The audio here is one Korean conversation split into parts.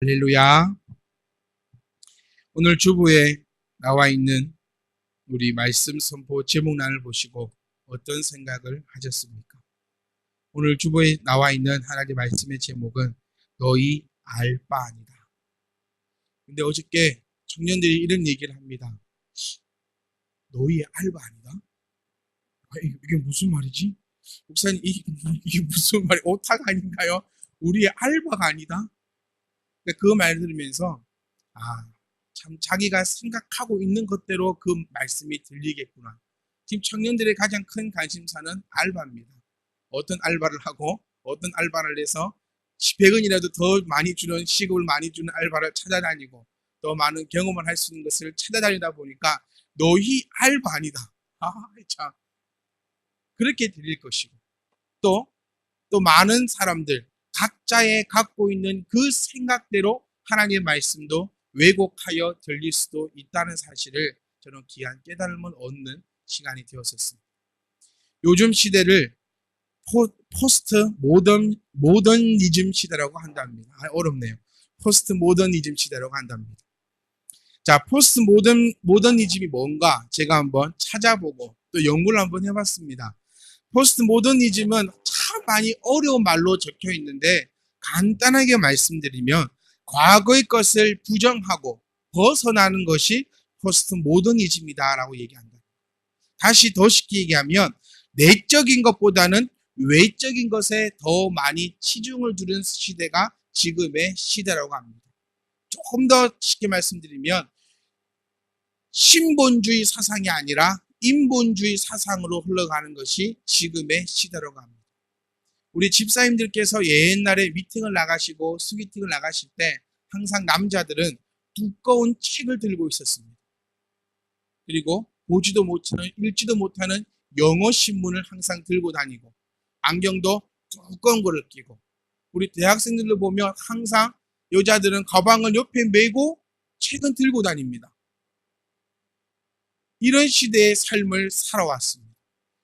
할렐루야. 오늘 주보에 나와 있는 우리 말씀 선포 제목란을 보시고 어떤 생각을 하셨습니까? 오늘 주보에 나와 있는 하나님의 말씀의 제목은 너희 알 바 아니다. 근데 어저께 청년들이 이런 얘기를 합니다. 너희 알 바 아니다? 이게 무슨 말이지? 목사님, 이게 무슨 말이 오타가 아닌가요? 우리의 알바가 아니다? 그 말을 들으면서 참 자기가 생각하고 있는 것대로 그 말씀이 들리겠구나. 지금 청년들의 가장 큰 관심사는 알바입니다. 어떤 알바를 하고 어떤 알바를 해서 100원이라도 더 많이 주는 시급을 많이 주는 알바를 찾아다니고 더 많은 경험을 할 수 있는 것을 찾아다니다 보니까 너희 알바 아니다. 참 그렇게 들릴 것이고 또 많은 사람들 각자의 갖고 있는 그 생각대로 하나님의 말씀도 왜곡하여 들릴 수도 있다는 사실을 저는 귀한 깨달음을 얻는 시간이 되었었습니다. 요즘 시대를 포스트 모더니즘 시대라고 한답니다. 어렵네요. 포스트 모더니즘 시대라고 한답니다. 자, 포스트 모더니즘이 뭔가 제가 한번 찾아보고 또 연구를 한번 해봤습니다. 포스트 모더니즘은 참 많이 어려운 말로 적혀 있는데 간단하게 말씀드리면 과거의 것을 부정하고 벗어나는 것이 포스트 모더니즘이다라고 얘기한다. 다시 더 쉽게 얘기하면 내적인 것보다는 외적인 것에 더 많이 치중을 두는 시대가 지금의 시대라고 합니다. 조금 더 쉽게 말씀드리면 신본주의 사상이 아니라 인본주의 사상으로 흘러가는 것이 지금의 시대라고 합니다. 우리 집사님들께서 옛날에 미팅을 나가시고 소개팅을 나가실 때 항상 남자들은 두꺼운 책을 들고 있었습니다. 그리고 보지도 못하는, 읽지도 못하는 영어 신문을 항상 들고 다니고 안경도 두꺼운 거를 끼고 우리 대학생들을 보면 항상 여자들은 가방을 옆에 메고 책은 들고 다닙니다. 이런 시대의 삶을 살아왔습니다.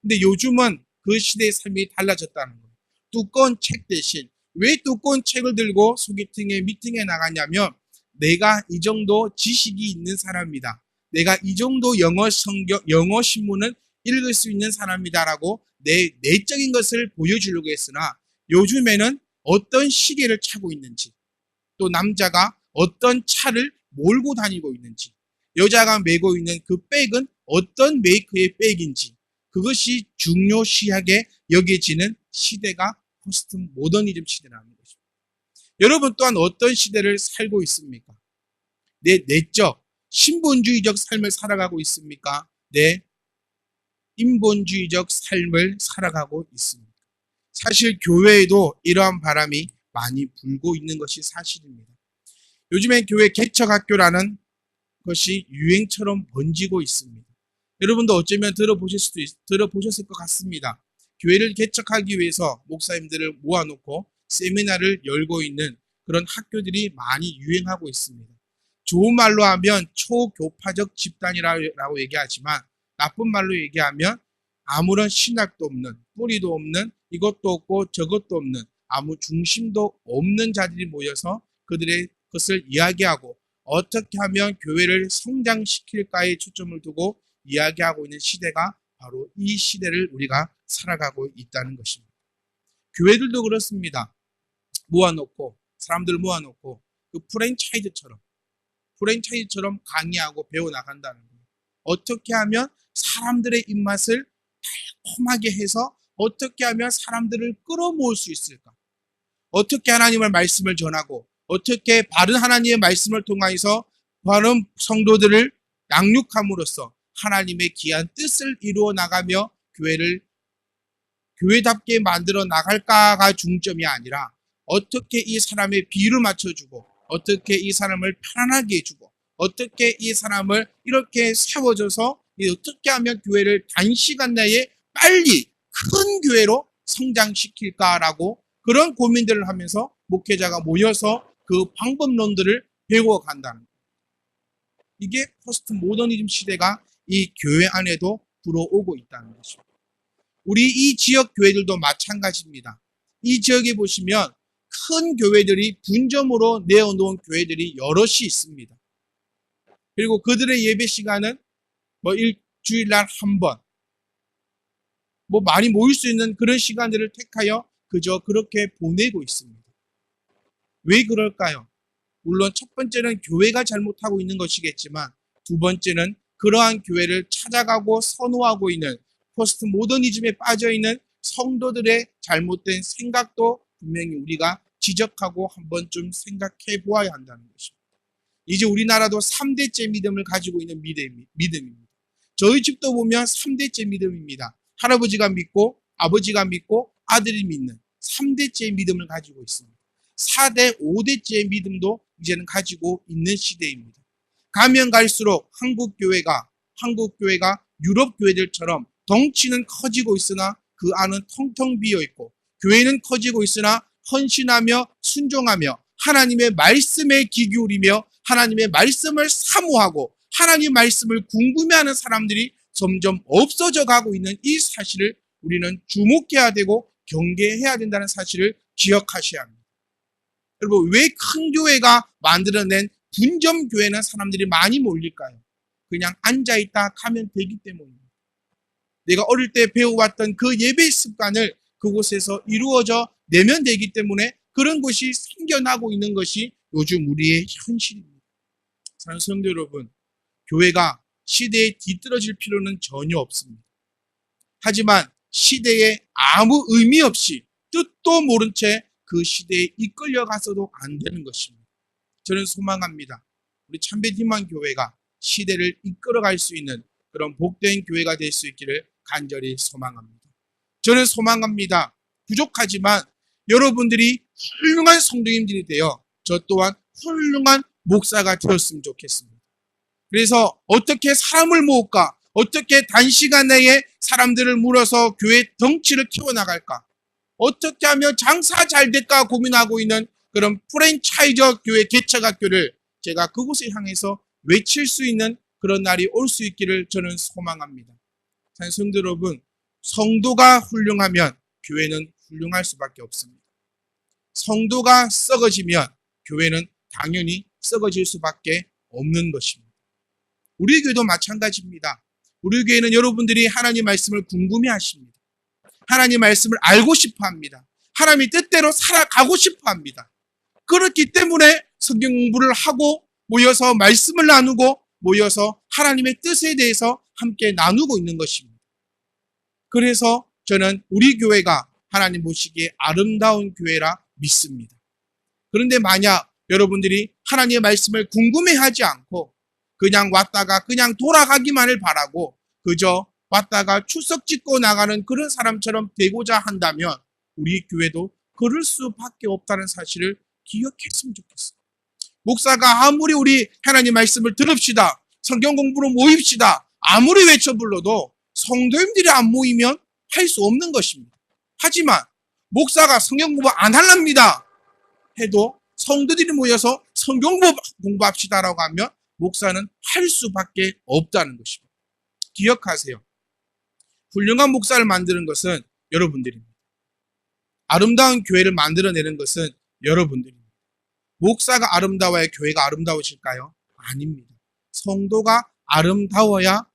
근데 요즘은 그 시대의 삶이 달라졌다는 거예요. 두꺼운 책 대신 왜 두꺼운 책을 들고 소개팅에 미팅에 나가냐면 내가 이 정도 지식이 있는 사람이다. 내가 이 정도 영어 신문을 읽을 수 있는 사람이다라고 내 내적인 것을 보여주려고 했으나 요즘에는 어떤 시계를 차고 있는지 또 남자가 어떤 차를 몰고 다니고 있는지 여자가 메고 있는 그 백은 어떤 메이커의 백인지 그것이 중요시하게 여겨지는 시대가 포스트 모더니즘 시대라는 것입니다. 여러분 또한 어떤 시대를 살고 있습니까? 내 내적 신본주의적 삶을 살아가고 있습니까? 내 인본주의적 삶을 살아가고 있습니다. 사실 교회에도 이러한 바람이 많이 불고 있는 것이 사실입니다. 요즘엔 교회 개척학교라는 것이 유행처럼 번지고 있습니다. 여러분도 어쩌면 들어보셨을 것 같습니다. 교회를 개척하기 위해서 목사님들을 모아놓고 세미나를 열고 있는 그런 학교들이 많이 유행하고 있습니다. 좋은 말로 하면 초교파적 집단이라고 얘기하지만 나쁜 말로 얘기하면 아무런 신학도 없는 뿌리도 없는 이것도 없고 저것도 없는 아무 중심도 없는 자들이 모여서 그들의 것을 이야기하고 어떻게 하면 교회를 성장시킬까에 초점을 두고 이야기하고 있는 시대가 바로 이 시대를 우리가 살아가고 있다는 것입니다. 교회들도 그렇습니다. 사람들 모아놓고 그 프랜차이즈처럼 강의하고 배워나간다는 거예요. 어떻게 하면 사람들의 입맛을 달콤하게 해서 어떻게 하면 사람들을 끌어모을 수 있을까? 어떻게 하나님의 말씀을 전하고 어떻게 바른 하나님의 말씀을 통하여서 바른 성도들을 양육함으로써 하나님의 귀한 뜻을 이루어 나가며 교회답게 만들어 나갈까가 중점이 아니라 어떻게 이 사람의 비유를 맞춰주고 어떻게 이 사람을 편안하게 해주고 어떻게 이 사람을 이렇게 세워줘서 어떻게 하면 교회를 단시간 내에 빨리 큰 교회로 성장시킬까라고 그런 고민들을 하면서 목회자가 모여서 그 방법론들을 배워간다는 거예요. 이게 포스트 모더니즘 시대가 이 교회 안에도 불어오고 있다는 것입니다. 우리 이 지역 교회들도 마찬가지입니다. 이 지역에 보시면 큰 교회들이 분점으로 내어놓은 교회들이 여럿이 있습니다. 그리고 그들의 예배 시간은 일주일날 한 번, 많이 모일 수 있는 그런 시간들을 택하여 그저 그렇게 보내고 있습니다. 왜 그럴까요? 물론 첫 번째는 교회가 잘못하고 있는 것이겠지만 두 번째는 그러한 교회를 찾아가고 선호하고 있는 포스트 모더니즘에 빠져있는 성도들의 잘못된 생각도 분명히 우리가 지적하고 한 번쯤 생각해 보아야 한다는 것입니다. 이제 우리나라도 3대째 믿음을 가지고 있는 믿음입니다. 저희 집도 보면 3대째 믿음입니다. 할아버지가 믿고 아버지가 믿고 아들이 믿는 3대째 믿음을 가지고 있습니다. 4대, 5대째 믿음도 이제는 가지고 있는 시대입니다. 가면 갈수록 한국 교회가 유럽 교회들처럼 덩치는 커지고 있으나 그 안은 텅텅 비어 있고, 교회는 커지고 있으나 헌신하며 순종하며 하나님의 말씀에 귀 기울이며 하나님의 말씀을 사모하고 하나님의 말씀을 궁금해하는 사람들이 점점 없어져 가고 있는 이 사실을 우리는 주목해야 되고 경계해야 된다는 사실을 기억하셔야 합니다. 여러분, 왜 큰 교회가 만들어낸 분점 교회는 사람들이 많이 몰릴까요? 그냥 앉아있다 가면 되기 때문입니다. 내가 어릴 때 배워왔던 그 예배 습관을 그곳에서 이루어져 내면 되기 때문에 그런 것이 생겨나고 있는 것이 요즘 우리의 현실입니다. 사랑하는 성도 여러분, 교회가 시대에 뒤떨어질 필요는 전혀 없습니다. 하지만 시대에 아무 의미 없이 뜻도 모른 채 그 시대에 이끌려가서도 안 되는 것입니다. 저는 소망합니다. 우리 참배희망교회가 시대를 이끌어갈 수 있는 그런 복된 교회가 될 수 있기를 간절히 소망합니다. 저는 소망합니다. 부족하지만 여러분들이 훌륭한 성도님들이 되어 저 또한 훌륭한 목사가 되었으면 좋겠습니다. 그래서 어떻게 사람을 모을까? 어떻게 단시간 내에 사람들을 물어서 교회 덩치를 키워나갈까? 어떻게 하면 장사 잘 될까 고민하고 있는 그런 프랜차이저 교회 개척학교를 제가 그곳에 향해서 외칠 수 있는 그런 날이 올 수 있기를 저는 소망합니다. 성도 여러분, 성도가 훌륭하면 교회는 훌륭할 수밖에 없습니다. 성도가 썩어지면 교회는 당연히 썩어질 수밖에 없는 것입니다. 우리 교회도 마찬가지입니다. 우리 교회는 여러분들이 하나님 말씀을 궁금해 하십니다. 하나님 말씀을 알고 싶어 합니다. 하나님의 뜻대로 살아가고 싶어 합니다. 그렇기 때문에 성경 공부를 하고 모여서 말씀을 나누고 모여서 하나님의 뜻에 대해서 함께 나누고 있는 것입니다. 그래서 저는 우리 교회가 하나님 보시기에 아름다운 교회라 믿습니다. 그런데 만약 여러분들이 하나님의 말씀을 궁금해하지 않고 그냥 왔다가 그냥 돌아가기만을 바라고 그저 왔다가 출석 짓고 나가는 그런 사람처럼 되고자 한다면 우리 교회도 그럴 수밖에 없다는 사실을 기억했으면 좋겠어요. 목사가 아무리 우리 하나님 말씀을 들읍시다, 성경 공부로 모입시다, 아무리 외쳐 불러도 성도님들이 안 모이면 할 수 없는 것입니다. 하지만 목사가 성경 공부 안 할랍니다 해도 성도들이 모여서 성경 공부합시다라고 하면 목사는 할 수밖에 없다는 것입니다. 기억하세요. 훌륭한 목사를 만드는 것은 여러분들입니다. 아름다운 교회를 만들어내는 것은 여러분들입니다. 목사가 아름다워야 교회가 아름다워질까요? 아닙니다. 성도가 아름다워야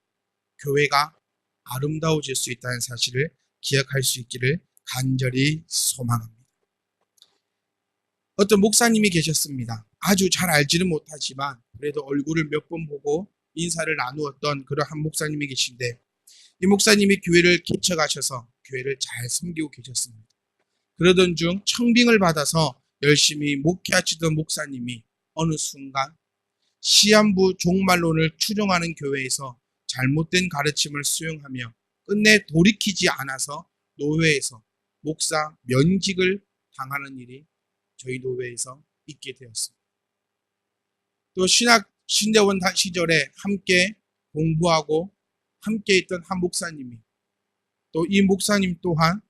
교회가 아름다워질 수 있다는 사실을 기억할 수 있기를 간절히 소망합니다. 어떤 목사님이 계셨습니다. 아주 잘 알지는 못하지만 그래도 얼굴을 몇 번 보고 인사를 나누었던 그러한 목사님이 계신데, 이 목사님이 교회를 개척하셔서 교회를 잘 섬기고 계셨습니다. 그러던 중 청빙을 받아서 열심히 목회하시던 목사님이 어느 순간 시한부 종말론을 추종하는 교회에서 잘못된 가르침을 수용하며 끝내 돌이키지 않아서 노회에서 목사 면직을 당하는 일이 저희 노회에서 있게 되었습니다. 또 신대원 시절에 함께 공부하고 함께 있던 한 목사님이, 또 이 목사님 또한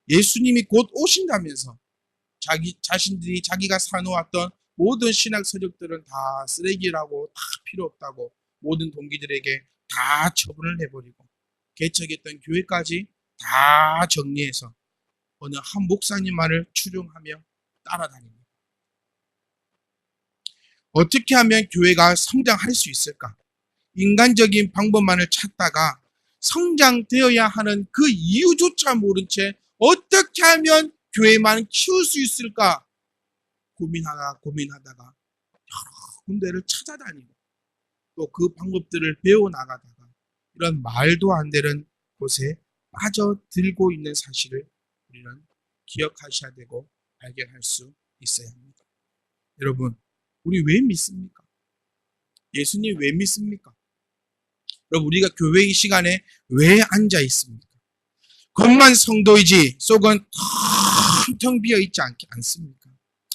예수님이 곧 오신다면서 자신들이 자기가 사놓았던 모든 신학 서적들은 다 쓰레기라고, 다 필요 없다고 모든 동기들에게 다 처분을 해버리고 개척했던 교회까지 다 정리해서 어느 한 목사님 말을 추종하며 따라다닙니다. 어떻게 하면 교회가 성장할 수 있을까? 인간적인 방법만을 찾다가 성장되어야 하는 그 이유조차 모른 채 어떻게 하면 교회만 키울 수 있을까? 고민하다가 여러 군데를 찾아다니고 또 그 방법들을 배워나가다가 이런 말도 안 되는 곳에 빠져들고 있는 사실을 우리는 기억하셔야 되고 발견할 수 있어야 합니다. 여러분, 우리 왜 믿습니까? 예수님 왜 믿습니까? 여러분, 우리가 교회 이 시간에 왜 앉아 있습니까? 겉만 성도이지 속은 텅텅 비어 있지 않습니까?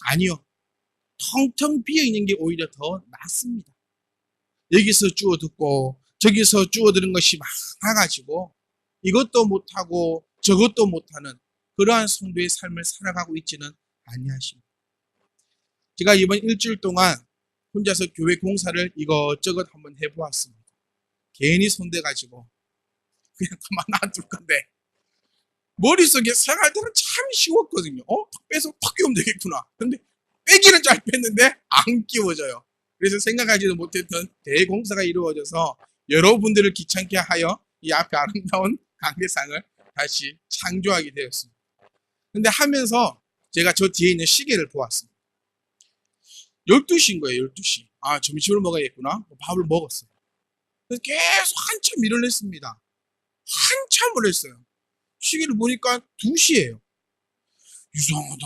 아니요. 텅텅 비어 있는 게 오히려 더 낫습니다. 여기서 주워 듣고 저기서 주워 들은 것이 많아가지고 이것도 못하고 저것도 못하는 그러한 성도의 삶을 살아가고 있지는 아니하십니다. 제가 이번 일주일 동안 혼자서 교회 공사를 이것저것 한번 해보았습니다. 괜히 손대가지고 그냥 가만 놔둘 건데 머릿속에 생각할 때는 참 쉬웠거든요. 탁 빼서 탁 끼우면 되겠구나. 근데 빼기는 잘 뺐는데 안 끼워져요. 그래서 생각하지도 못했던 대공사가 이루어져서 여러분들을 귀찮게 하여 이 앞에 아름다운 강대상을 다시 창조하게 되었습니다. 근데 하면서 제가 저 뒤에 있는 시계를 보았습니다. 12시인 거예요. 12시. 아, 점심을 먹어야겠구나. 밥을 먹었어요. 그래서 계속 한참 일을 했습니다. 한참을 했어요. 시계를 보니까 2시예요. 이상하다.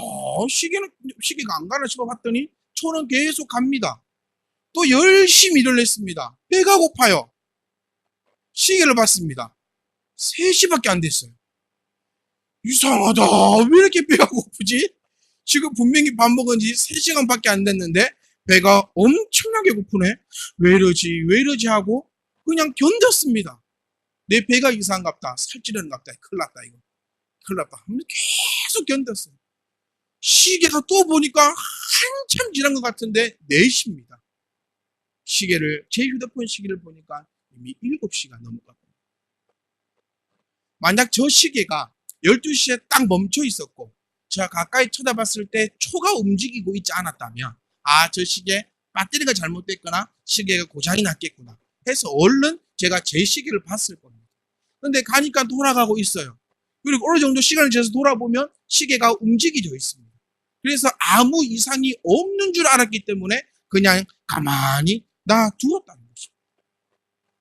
시계가 안 가나 싶어 봤더니 저는 계속 갑니다. 또 열심히 일을 했습니다. 배가 고파요. 시계를 봤습니다. 3시밖에 안 됐어요. 이상하다. 왜 이렇게 배가 고프지? 지금 분명히 밥 먹은 지 3시간밖에 안 됐는데 배가 엄청나게 고프네. 왜 이러지 하고 그냥 견뎠습니다. 내 배가 이상한갑다. 살찌는갑다. 큰일 났다. 계속 견뎠어요. 시계가 또 보니까 한참 지난 것 같은데 4시입니다. 제 휴대폰 시계를 보니까 이미 7시가 넘어갔거든요. 만약 저 시계가 12시에 딱 멈춰 있었고 제가 가까이 쳐다봤을 때 초가 움직이고 있지 않았다면 저 시계 배터리가 잘못됐거나 시계가 고장이 났겠구나 해서 얼른 제가 제 시계를 봤을 겁니다. 근데 가니까 돌아가고 있어요. 그리고 어느 정도 시간을 지나서 돌아보면 시계가 움직여져 있습니다. 그래서 아무 이상이 없는 줄 알았기 때문에 그냥 가만히 놔두었다는 것입니다.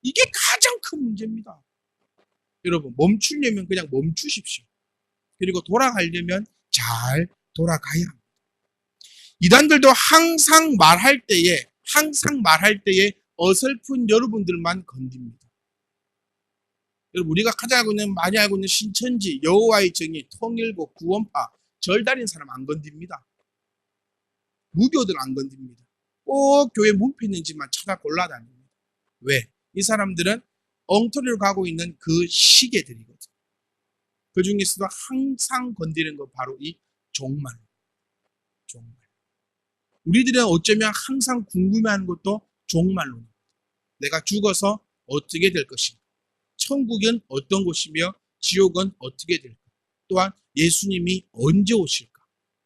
이게 가장 큰 문제입니다. 여러분, 멈추려면 그냥 멈추십시오. 그리고 돌아가려면 잘 돌아가야 합니다. 이단들도 항상 말할 때에 어설픈 여러분들만 건집니다. 여러분, 우리가 가장 많이 알고 있는 신천지, 여호와의 정의, 통일고, 구원파, 절달인 사람 안 건집니다. 무교들 안 건집니다. 꼭 교회 문패 있는지만 찾아 골라다닙니다. 왜? 이 사람들은 엉터리로 가고 있는 그 시계들이거든요. 그 중에서도 항상 건드리는 거 바로 이 종말. 우리들은 어쩌면 항상 궁금해하는 것도 종말론입니다. 내가 죽어서 어떻게 될 것인가? 천국은 어떤 곳이며 지옥은 어떻게 될까? 또한 예수님이 언제 오실까?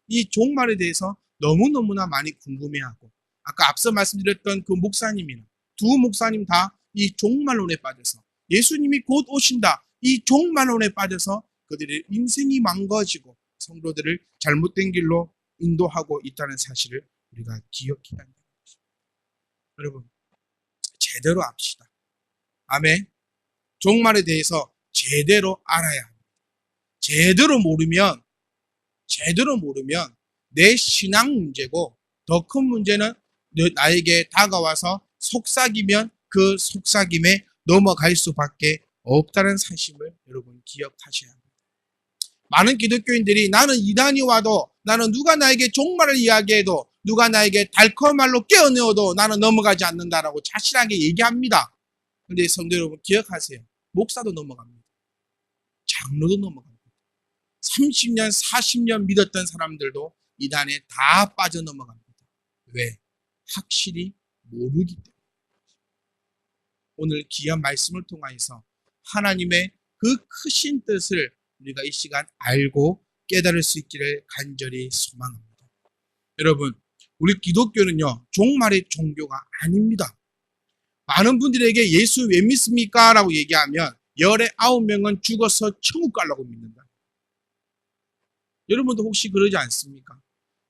이 종말에 대해서 너무너무나 많이 궁금해하고 아까 앞서 말씀드렸던 그 목사님이나 두 목사님 다 이 종말론에 빠져서 예수님이 곧 오신다. 이 종말론에 빠져서 그들의 인생이 망가지고 성도들을 잘못된 길로 인도하고 있다는 사실을 우리가 기억해야 한다는 것입니다. 여러분, 제대로 합시다. 아멘. 종말에 대해서 제대로 알아야 합니다. 제대로 모르면 내 신앙 문제고 더 큰 문제는 나에게 다가와서 속삭이면 그 속삭임에 넘어갈 수밖에 없다는 사실을 여러분 기억하셔야 합니다. 많은 기독교인들이 나는 이단이 와도 나는 누가 나에게 종말을 이야기해도 누가 나에게 달콤말로 깨어내어도 나는 넘어가지 않는다라고 자신하게 얘기합니다. 그런데 성도 여러분 기억하세요. 목사도 넘어갑니다. 장로도 넘어갑니다. 30년, 40년 믿었던 사람들도 이단에 다 빠져넘어갑니다. 왜? 확실히 모르기 때문에. 오늘 귀한 말씀을 통하여서 하나님의 그 크신 뜻을 우리가 이 시간 알고 깨달을 수 있기를 간절히 소망합니다. 여러분, 우리 기독교는요, 종말의 종교가 아닙니다. 많은 분들에게 예수 왜 믿습니까? 라고 얘기하면 열의 9명은 죽어서 천국 가려고 믿는다. 여러분도 혹시 그러지 않습니까?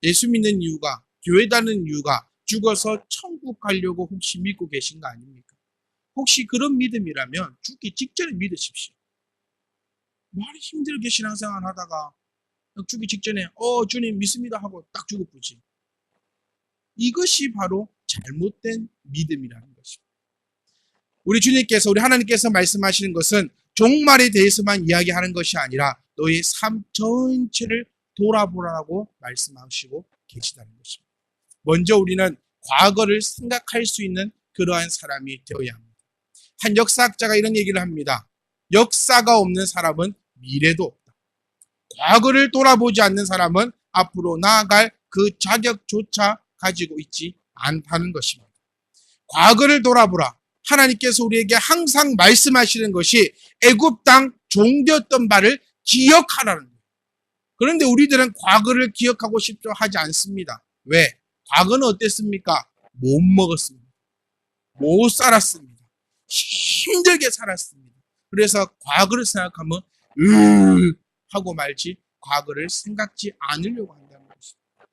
예수 믿는 이유가, 교회 다니는 이유가 죽어서 천국 가려고 혹시 믿고 계신 거 아닙니까? 혹시 그런 믿음이라면 죽기 직전에 믿으십시오. 많이 힘들게 신앙생활 하다가 죽기 직전에 주님 믿습니다 하고 딱 죽어보지. 이것이 바로 잘못된 믿음이라는 것입니다. 우리 주님께서, 우리 하나님께서 말씀하시는 것은 종말에 대해서만 이야기하는 것이 아니라 너의 삶 전체를 돌아보라고 말씀하시고 계시다는 것입니다. 먼저 우리는 과거를 생각할 수 있는 그러한 사람이 되어야 합니다. 한 역사학자가 이런 얘기를 합니다. 역사가 없는 사람은 미래도 없다. 과거를 돌아보지 않는 사람은 앞으로 나아갈 그 자격조차 가지고 있지 않다는 것입니다. 과거를 돌아보라. 하나님께서 우리에게 항상 말씀하시는 것이 애굽 땅 종되었던 바를 기억하라는 거예요. 그런데 우리들은 과거를 기억하고 싶어 하지 않습니다. 왜? 과거는 어땠습니까? 못 먹었습니다. 못 살았습니다. 힘들게 살았습니다. 그래서 과거를 생각하면 하고 말지 과거를 생각지 않으려고 한다는 것입니다.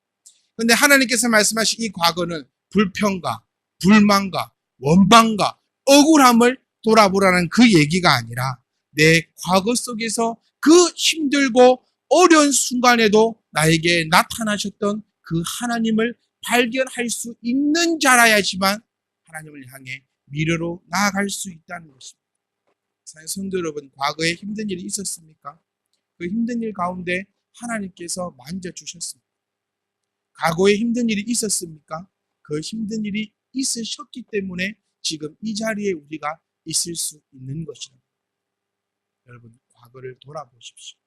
그런데 하나님께서 말씀하신 이 과거는 불평과 불만과 원망과 억울함을 돌아보라는 그 얘기가 아니라 내 과거 속에서 그 힘들고 어려운 순간에도 나에게 나타나셨던 그 하나님을 발견할 수 있는 자라야지만 하나님을 향해 미래로 나아갈 수 있다는 것입니다. 사랑하는 성도 여러분, 과거에 힘든 일이 있었습니까? 그 힘든 일 가운데 하나님께서 만져주셨습니다. 과거에 힘든 일이 있었습니까? 그 힘든 일이 있으셨기 때문에 지금 이 자리에 우리가 있을 수 있는 것이다. 여러분, 과거를 돌아보십시오.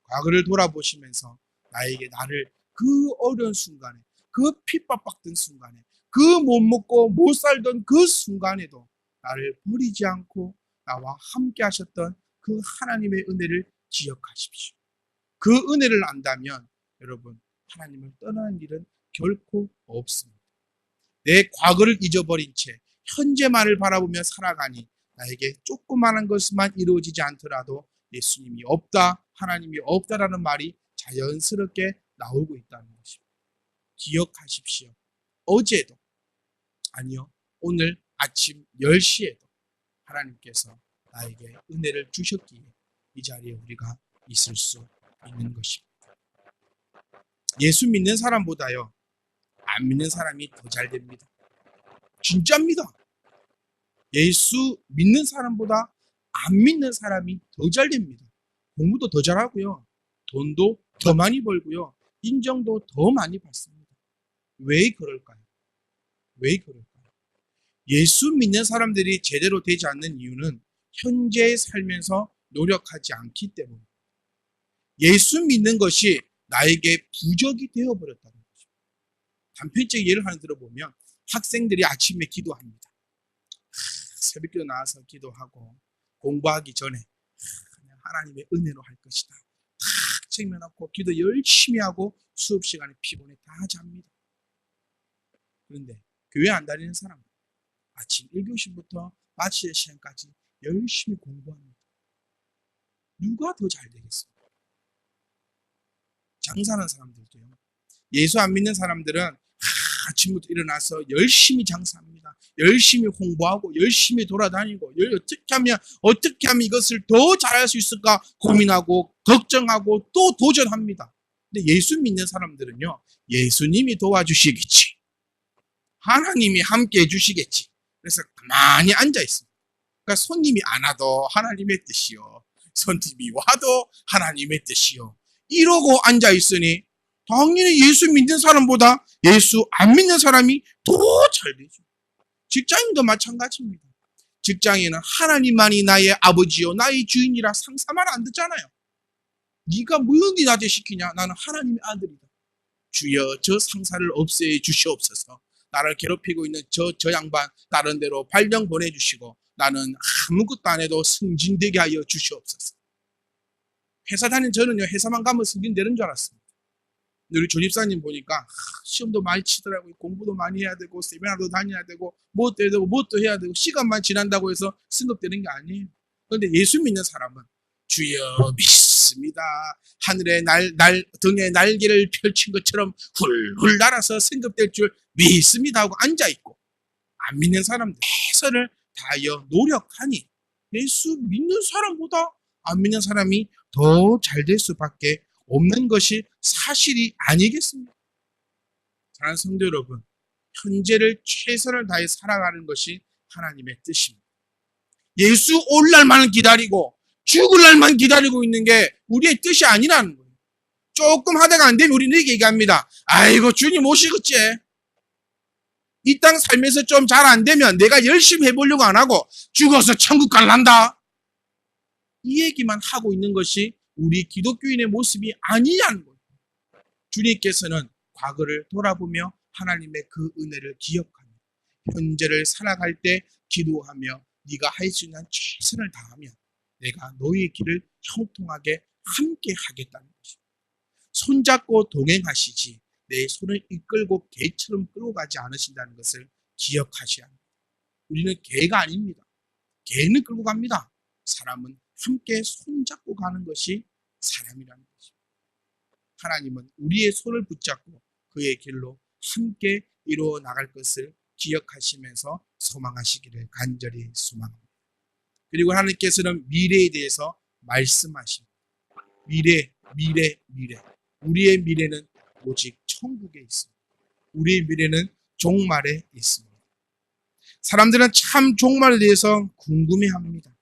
과거를 돌아보시면서 나를 그 어려운 순간에, 그 핍박받던 순간에, 그 못 먹고 못 살던 그 순간에도 나를 버리지 않고 나와 함께 하셨던 그 하나님의 은혜를 기억하십시오. 그 은혜를 안다면 여러분, 하나님을 떠나는 일은 결코 없습니다. 내 과거를 잊어버린 채 현재만을 바라보며 살아가니 나에게 조그마한 것만 이루어지지 않더라도 예수님이 없다, 하나님이 없다라는 말이 자연스럽게 나오고 있다는 것입니다. 기억하십시오. 어제도, 아니요, 오늘 아침 10시에도 하나님께서 나에게 은혜를 주셨기에 이 자리에 우리가 있을 수 있는 것입니다. 예수 믿는 사람보다요, 안 믿는 사람이 더 잘 됩니다. 진짜입니다. 예수 믿는 사람보다 안 믿는 사람이 더 잘 됩니다. 공부도 더 잘하고요. 돈도 더 많이 벌고요. 인정도 더 많이 받습니다. 왜 그럴까요? 왜 그럴까요? 예수 믿는 사람들이 제대로 되지 않는 이유는 현재 살면서 노력하지 않기 때문입니다. 예수 믿는 것이 나에게 부적이 되어버렸다는 거죠. 단편적 예를 하나 들어보면 학생들이 아침에 기도합니다. 새벽기도 나와서 기도하고 공부하기 전에 하나님의 은혜로 할 것이다. 탁 챙겨놓고 기도 열심히 하고 수업 시간에 피곤해 다 잡니다. 그런데 교회 안 다니는 사람은 아침 1교시부터 마치는 시간까지 열심히 공부합니다. 누가 더 잘 되겠습니까? 장사하는 사람들도요. 예수 안 믿는 사람들은 아침부터 일어나서 열심히 장사합니다. 열심히 홍보하고 열심히 돌아다니고 어떻게 하면 이것을 더 잘할 수 있을까 고민하고 걱정하고 또 도전합니다. 근데 예수 믿는 사람들은요, 예수님이 도와주시겠지, 하나님이 함께 해주시겠지. 그래서 가만히 앉아 있습니다. 그러니까 손님이 안 와도 하나님의 뜻이요, 손님이 와도 하나님의 뜻이요, 이러고 앉아 있으니 당연히 예수 믿는 사람보다 예수 안 믿는 사람이 더 잘 되죠. 직장인도 마찬가지입니다. 직장인은 하나님만이 나의 아버지요 나의 주인이라 상사만 안 듣잖아요. 네가 무엇이 나한테 시키냐? 나는 하나님의 아들이다. 주여, 저 상사를 없애 주시옵소서. 나를 괴롭히고 있는 저 양반 다른 데로 발령 보내주시고 나는 아무것도 안 해도 승진되게 하여 주시옵소서. 회사 다닌 저는요, 회사만 가면 승진되는 줄 알았습니다. 우리 조집사님 보니까 시험도 많이 치더라고요. 공부도 많이 해야 되고 세미나도 다녀야 되고 뭣도 해야 되고 뭣도 해야 되고 시간만 지난다고 해서 승급되는 게 아니에요. 그런데 예수 믿는 사람은 주여 믿습니다. 하늘에 등에 날개를 펼친 것처럼 훌훌 날아서 승급될 줄 믿습니다 하고 앉아있고, 안 믿는 사람들 최선을 다하여 노력하니 예수 믿는 사람보다 안 믿는 사람이 더 잘 될 수밖에 없는 것이 사실이 아니겠습니까? 사랑하는 성도 여러분, 현재를 최선을 다해 살아가는 것이 하나님의 뜻입니다. 예수 올 날만 기다리고 죽을 날만 기다리고 있는 게 우리의 뜻이 아니라는 거예요. 조금 하다가 안 되면 우리는 이렇게 얘기합니다. 아이고 주님 오시겠지. 이 땅 살면서 좀 잘 안 되면 내가 열심히 해보려고 안 하고 죽어서 천국 갈란다. 이 얘기만 하고 있는 것이 우리 기독교인의 모습이 아니냐는 거예요. 주님께서는 과거를 돌아보며 하나님의 그 은혜를 기억하며 현재를 살아갈 때 기도하며 네가 할 수 있는 최선을 다하며 내가 너희의 길을 형통하게 함께 하겠다는 것입니다. 손잡고 동행하시지 내 손을 이끌고 개처럼 끌고 가지 않으신다는 것을 기억하셔야 합니다. 우리는 개가 아닙니다. 개는 끌고 갑니다. 사람은 함께 손잡고 가는 것이 사람이라는 것입니다. 하나님은 우리의 손을 붙잡고 그의 길로 함께 이루어 나갈 것을 기억하시면서 소망하시기를 간절히 소망합니다. 그리고 하나님께서는 미래에 대해서 말씀하십니다. 미래. 우리의 미래는 오직 천국에 있습니다. 우리의 미래는 종말에 있습니다. 사람들은 참 종말에 대해서 궁금해합니다.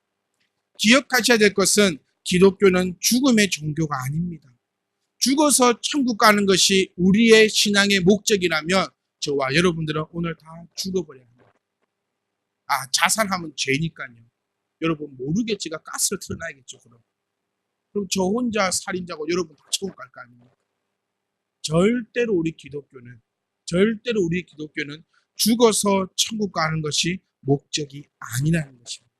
기억하셔야 될 것은 기독교는 죽음의 종교가 아닙니다. 죽어서 천국 가는 것이 우리의 신앙의 목적이라면 저와 여러분들은 오늘 다 죽어버려야 합니다. 자살하면 죄니까요. 여러분 모르게 제가 가스를 틀어놔야겠죠. 그럼 저 혼자 살인자고 여러분 다 천국 갈 거 아닙니까? 절대로 우리 기독교는 죽어서 천국 가는 것이 목적이 아니라는 것입니다.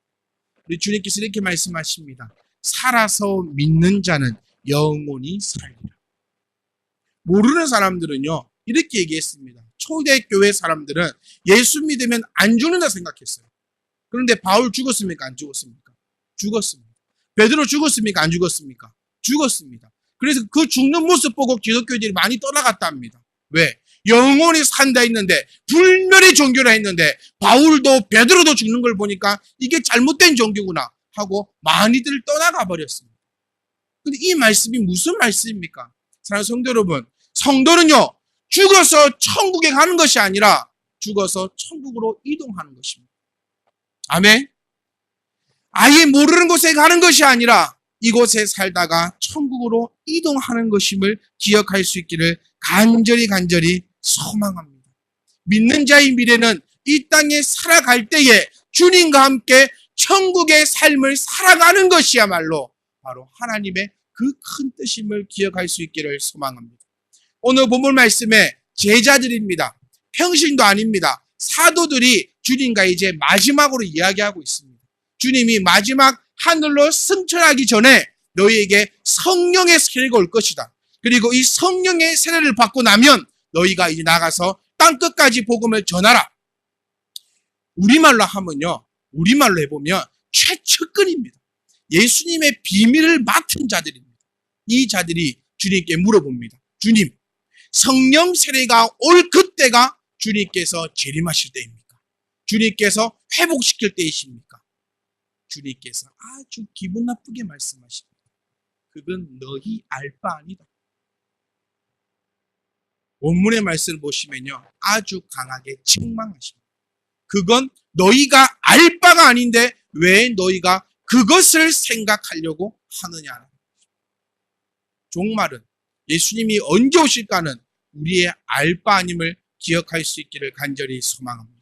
우리 주님께서 이렇게 말씀하십니다. 살아서 믿는 자는 영원히 살리라. 모르는 사람들은요 이렇게 얘기했습니다. 초대교회 사람들은 예수 믿으면 안 죽는다 생각했어요. 그런데 바울 죽었습니까? 안 죽었습니까? 죽었습니다. 베드로 죽었습니까? 안 죽었습니까? 죽었습니다. 그래서 그 죽는 모습 보고 기독교인들이 많이 떠나갔다 합니다. 왜? 영원히 산다 했는데 불멸의 종교라 했는데 바울도 베드로도 죽는 걸 보니까 이게 잘못된 종교구나 하고 많이들 떠나가 버렸습니다. 근데 이 말씀이 무슨 말씀입니까? 사랑하는 성도 여러분, 성도는요 죽어서 천국에 가는 것이 아니라 죽어서 천국으로 이동하는 것입니다. 아멘. 아예 모르는 곳에 가는 것이 아니라 이곳에 살다가 천국으로 이동하는 것임을 기억할 수 있기를 간절히 소망합니다. 믿는 자의 미래는 이 땅에 살아갈 때에 주님과 함께 천국의 삶을 살아가는 것이야말로 바로 하나님의 그 큰 뜻임을 기억할 수 있기를 소망합니다. 오늘 본문 말씀에 제자들입니다. 평신도 아닙니다. 사도들이 주님과 이제 마지막으로 이야기하고 있습니다. 주님이 마지막 하늘로 승천하기 전에 너희에게 성령의 세례가 올 것이다. 그리고 이 성령의 세례를 받고 나면 너희가 이제 나가서 땅끝까지 복음을 전하라. 우리말로 해보면 최측근입니다. 예수님의 비밀을 맡은 자들입니다. 이 자들이 주님께 물어봅니다. 주님, 성령 세례가 올 그때가 주님께서 재림하실 때입니까? 주님께서 회복시킬 때이십니까? 주님께서 아주 기분 나쁘게 말씀하십니다. 그건 너희 알 바 아니다. 원문의 말씀을 보시면요 아주 강하게 책망하십니다. 그건 너희가 알 바가 아닌데 왜 너희가 그것을 생각하려고 하느냐. 종말은 예수님이 언제 오실까는 우리의 알 바 아님을 기억할 수 있기를 간절히 소망합니다.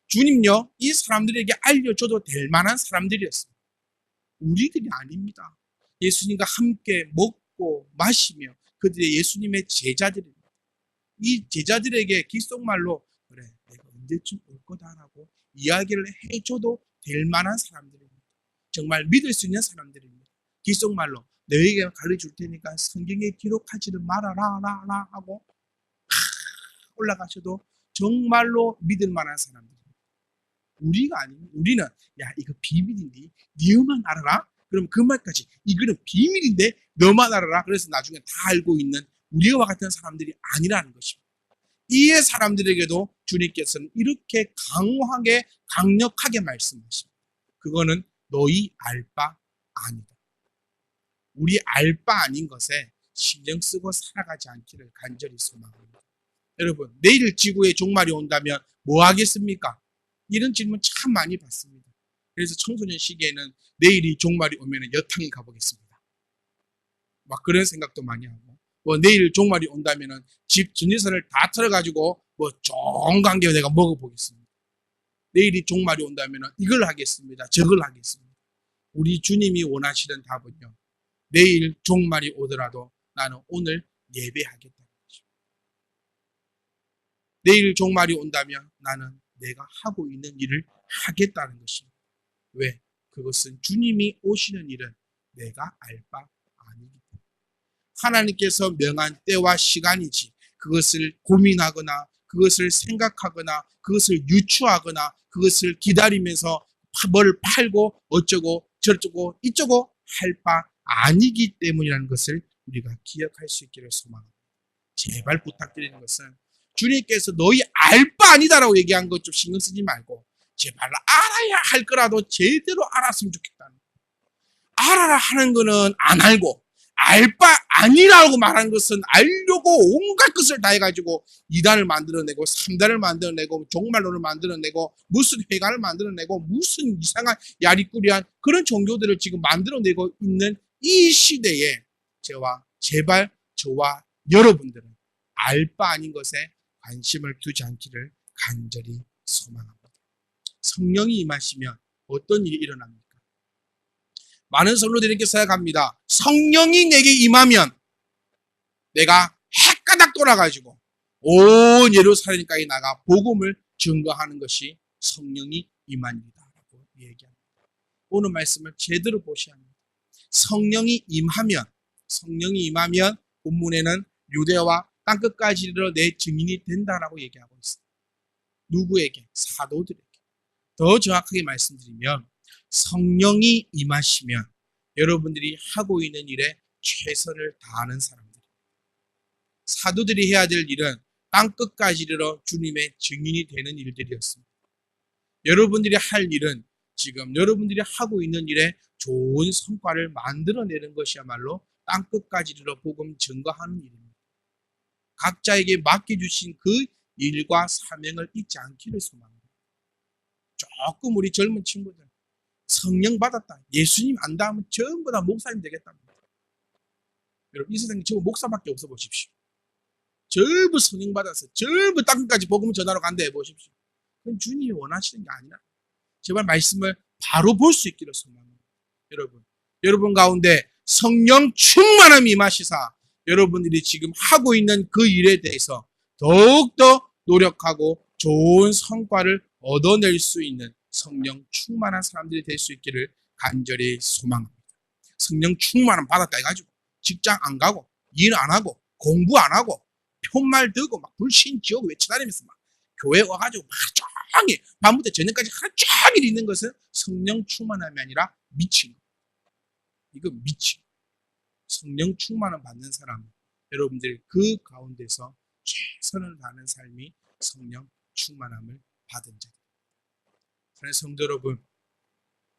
주님요 이 사람들에게 알려줘도 될 만한 사람들이었어요. 우리들이 아닙니다. 예수님과 함께 먹고 마시며 그들의 예수님의 제자들입니다. 이 제자들에게 귓속말로 그래 내가 언제쯤 올 거다라고 이야기를 해줘도 될 만한 사람들입니다. 정말 믿을 수 있는 사람들입니다. 귓속말로 너에게 가르쳐줄 테니까 성경에 기록하지를 말아라 하고 올라가셔도 정말로 믿을 만한 사람들. 우리가 아니면 우리는 야 이거 비밀인데 너만 알아라. 그럼 그 말까지 이거는 비밀인데 너만 알아라. 그래서 나중에 다 알고 있는 우리와 같은 사람들이 아니라는 것입니다. 이에 사람들에게도 주님께서는 이렇게 강하게 강력하게 말씀하십니다. 그거는 너희 알 바 아니다. 우리 알 바 아닌 것에 신경 쓰고 살아가지 않기를 간절히 소망합니다. 여러분, 내일 지구에 종말이 온다면 뭐 하겠습니까? 이런 질문 참 많이 받습니다. 그래서 청소년 시기에는 내일이 종말이 오면 여탕에 가보겠습니다. 막 그런 생각도 많이 하고, 뭐 내일 종말이 온다면 집 전재산을 다 털어가지고 뭐 좋은 관계 내가 먹어보겠습니다. 내일이 종말이 온다면 이걸 하겠습니다. 저걸 하겠습니다. 우리 주님이 원하시는 답은요. 내일 종말이 오더라도 나는 오늘 예배하겠다는 것입니다. 내일 종말이 온다면 나는 내가 하고 있는 일을 하겠다는 것입니다. 왜? 그것은 주님이 오시는 일은 내가 알 바 아니기 때문에. 하나님께서 명한 때와 시간이지 그것을 고민하거나 그것을 생각하거나 그것을 유추하거나 그것을 기다리면서 뭘 팔고 어쩌고 저쩌고 이쩌고 할 바 아니기 때문이라는 것을 우리가 기억할 수 있기를 소망합니다. 제발 부탁드리는 것은 주님께서 너희 알 바 아니다라고 얘기한 것 좀 신경 쓰지 말고 제발 알아야 할 거라도 제대로 알았으면 좋겠다는 거예요. 알아라 하는 거는 안 알고 알 바 아니라고 말하는 것은 알려고 온갖 것을 다 해가지고 2단을 만들어내고 3단을 만들어내고 종말론을 만들어내고 무슨 회관을 만들어내고 무슨 이상한 야리꾸리한 그런 종교들을 지금 만들어내고 있는 이 시대에 제발 저와 여러분들은 알 바 아닌 것에 관심을 두지 않기를 간절히 소망합니다. 성령이 임하시면 어떤 일이 일어납니까? 많은 성도들이 이렇게 생각합니다. 성령이 내게 임하면 내가 헷가닥 돌아가지고 온 예루살렘까지 나가 복음을 증거하는 것이 성령이 임한 일이다라고 얘기합니다. 오늘 말씀을 제대로 보셔야 합니다. 성령이 임하면 본문에는 유대와 땅끝까지 이르러 내 증인이 된다라고 얘기하고 있습니다. 누구에게? 사도들에게. 더 정확하게 말씀드리면 성령이 임하시면 여러분들이 하고 있는 일에 최선을 다하는 사람들. 사도들이 해야 될 일은 땅끝까지 이르러 주님의 증인이 되는 일들이었습니다. 여러분들이 할 일은 지금 여러분들이 하고 있는 일에 좋은 성과를 만들어내는 것이야말로 땅끝까지 이르러 복음 증거하는 일입니다. 각자에게 맡겨주신 그 일과 사명을 잊지 않기를 소망합니다. 조금 우리 젊은 친구들 성령 받았다. 예수님 안다 하면 전부 다 목사님 되겠답니다. 여러분 이 세상에 전부 목사밖에 없어 보십시오. 전부 성령 받아서 전부 땅끝까지 복음을 전하러 간다 해보십시오. 그건 주님이 원하시는 게 아니라 제발 말씀을 바로 볼 수 있기를 소망합니다. 여러분 가운데 성령 충만함이 임하시사 여러분들이 지금 하고 있는 그 일에 대해서 더욱더 노력하고 좋은 성과를 얻어낼 수 있는 성령 충만한 사람들이 될 수 있기를 간절히 소망합니다. 성령 충만함 받았다 해가지고 직장 안 가고 일 안 하고 공부 안 하고 편말 들고 막 불신지옥 외쳐다니면서 막 교회 와가지고 막 종일 밤부터 저녁까지 하루 종일 있는 것은 성령 충만함이 아니라 미친 거. 이거 미친 거. 성령 충만함 받는 사람 여러분들 그 가운데서 최선을 다하는 삶이 성령 충만함을 받은 자. 그래서 성도 여러분,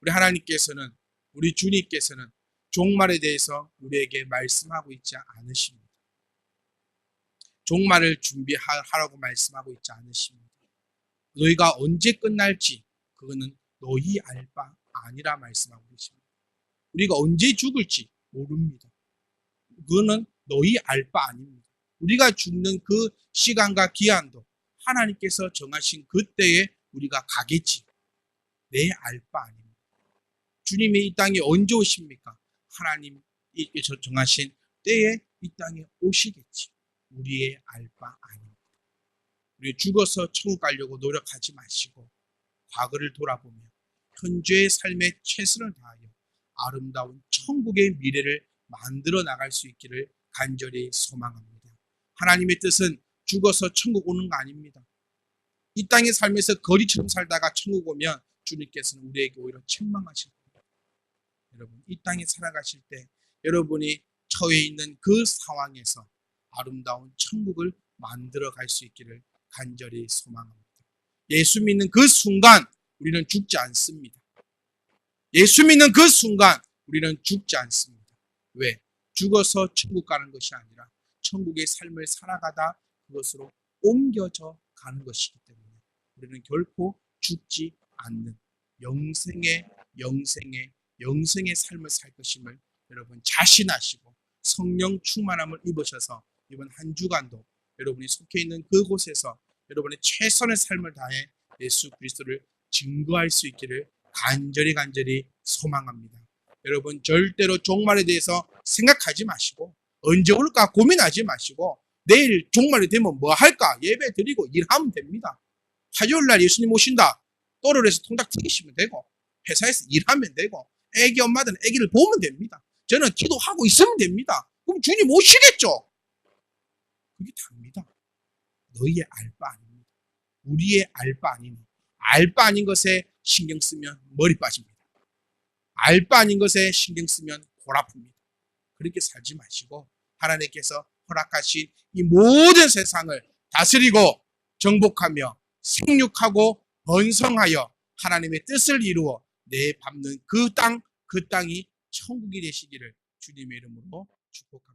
우리 하나님께서는 우리 주님께서는 종말에 대해서 우리에게 말씀하고 있지 않으십니다. 종말을 준비하라고 말씀하고 있지 않으십니다. 너희가 언제 끝날지 그거는 너희 알 바 아니라 말씀하고 계십니다. 우리가 언제 죽을지 모릅니다. 그거는 너희 알 바 아닙니다. 우리가 죽는 그 시간과 기한도 하나님께서 정하신 그때에 우리가 가겠지. 내 알 바 아닙니다. 주님이 이 땅에 언제 오십니까? 하나님께서 정하신 때에 이 땅에 오시겠지. 우리의 알 바 아닙니다. 우리 죽어서 천국 가려고 노력하지 마시고 과거를 돌아보며 현재의 삶에 최선을 다하여 아름다운 천국의 미래를 만들어 나갈 수 있기를 간절히 소망합니다. 하나님의 뜻은 죽어서 천국 오는 거 아닙니다. 이 땅의 삶에서 거리처럼 살다가 천국 오면 주님께서는 우리에게 오히려 책망하실 겁니다. 여러분, 이 땅에 살아가실 때 여러분이 처해 있는 그 상황에서 아름다운 천국을 만들어 갈 수 있기를 간절히 소망합니다. 예수 믿는 그 순간 우리는 죽지 않습니다. 예수 믿는 그 순간 우리는 죽지 않습니다. 왜? 죽어서 천국 가는 것이 아니라 천국의 삶을 살아가다 그것으로 옮겨져 가는 것이기 때문에 우리는 결코 죽지 않는 영생의 삶을 살 것임을 여러분 자신하시고 성령 충만함을 입으셔서 이번 한 주간도 여러분이 속해 있는 그곳에서 여러분의 최선의 삶을 다해 예수 그리스도를 증거할 수 있기를 간절히 소망합니다. 여러분 절대로 종말에 대해서 생각하지 마시고 언제 올까 고민하지 마시고 내일 종말이 되면 뭐 할까 예배 드리고 일하면 됩니다. 화요일날 예수님 오신다. 또르르에서 통닭 튀기시면 되고 회사에서 일하면 되고 애기 엄마들은 애기를 보면 됩니다. 저는 기도하고 있으면 됩니다. 그럼 주님 오시겠죠. 그게 답니다. 너희의 알 바 아닙니다. 우리의 알 바 아닌 것에 신경 쓰면 머리 빠집니다. 알 바 아닌 것에 신경 쓰면 골 아픕니다. 그렇게 살지 마시고 하나님께서 허락하신 이 모든 세상을 다스리고 정복하며 생육하고 번성하여 하나님의 뜻을 이루어 내밟는 그 땅이 천국이 되시기를 주님의 이름으로 축복합니다.